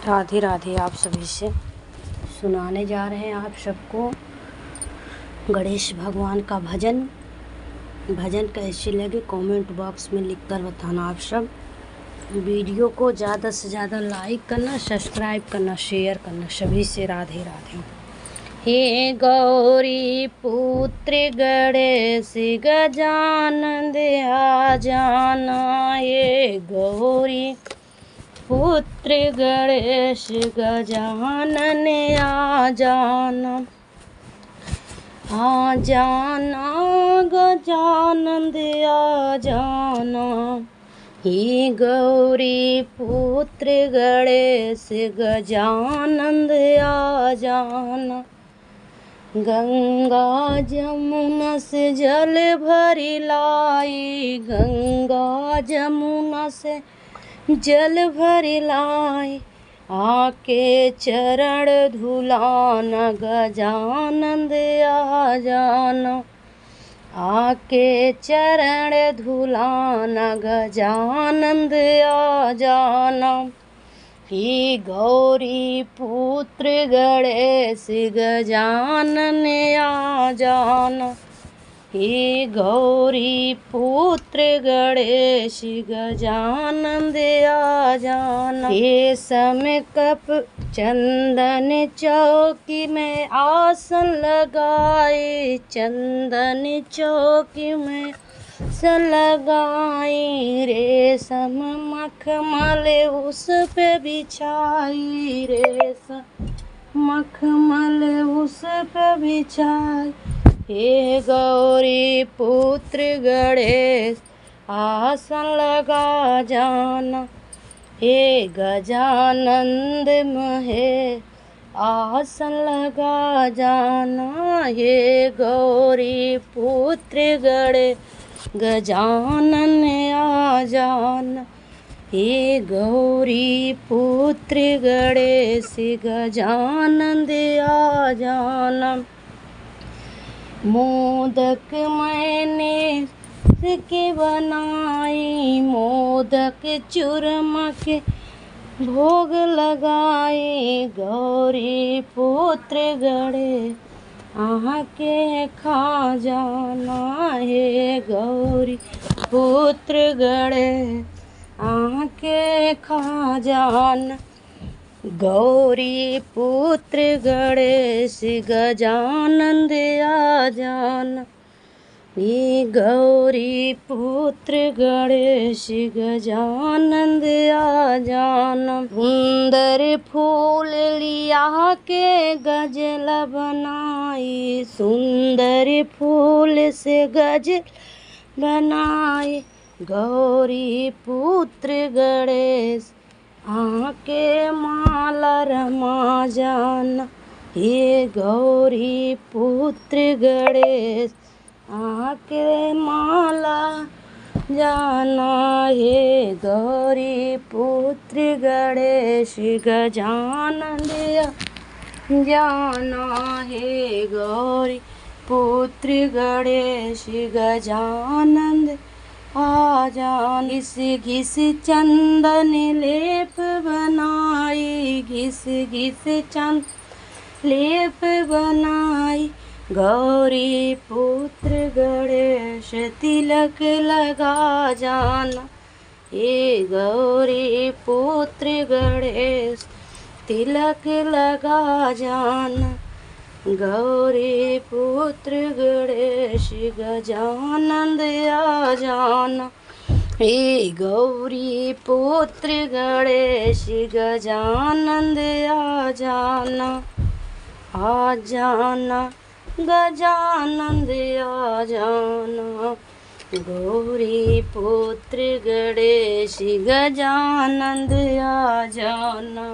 राधे राधे। आप सभी से सुनाने जा रहे हैं आप सबको गणेश भगवान का भजन कैसे लगे कमेंट बॉक्स में लिखकर बताना। आप सब वीडियो को ज़्यादा से ज़्यादा लाइक करना, सब्सक्राइब करना, शेयर करना। सभी से राधे राधे। हे गौरी पुत्र गणेश गजानन आ जाना, हे गौरी पुत्र गणेश गजानन आ जाना, आ जाना गजानन आ जाना। हे गौरी पुत्र गणेश गजानन आ जाना। गंगा जमुना से जल भरी लाई, गंगा जमुना से जल भरी लाई, आके चरण धुलाना गजानन आ जाना, आके चरण धुलाना गजानन आ जाना। हे गौरी पुत्र गणेश गजानन आ जाना, हे गौरी पुत्र गणेश गजानन आ जाना। हे समय कप चंदन चौकी में आसन लगाए, चंदन चौकी में आसन लगाई, रेशम मखमल उस पे बिछाई, रेशम मखमल उस पे बिछाई। हे गौरी पुत्र गणेश आसन लगा जाना, हे गजानंद महे आसन लगा जाना। हे गौरी पुत्र गणेश गजानन आ जाना, हे गौरी पुत्र गणेश गजानन आ जाना। मोदक मैंने के बनाई, मोदक चूरमा के भोग लगाए, गौरी पुत्र गणेश आके खा जाना। हे गौरी पुत्र गणेश आके खा जाना, गौरी पुत्र गणेश गजानन आ जाना। हे गौरी पुत्र गणेश गजानन आ जाना। सुंदर फूल लिया के गजला बनाई, सुंदर फूल से गजल बनाई, गौरी पुत्र गणेश आके माला रमा जाना। हे गौरी पुत्र गणेश आके माला जाना, हे गौरी पुत्र गणेश गजानन जाना। हे गौरी पुत्र गणेश गजानन आ जाना। घिस घिस चंदन लेप बनाई, घिस घिस चंदन लेप बनाई, गौरी पुत्र गणेश तिलक लगा जाना। हे गौरी पुत्र गणेश तिलक लगा जाना, गौरी पुत्र गणेश गजानन आ जाना। हे गौरी पुत्र गणेश गजानन आ जाना, आ जाना गजानन आ जाना, गौरी पुत्र गणेश गजानन आ जाना।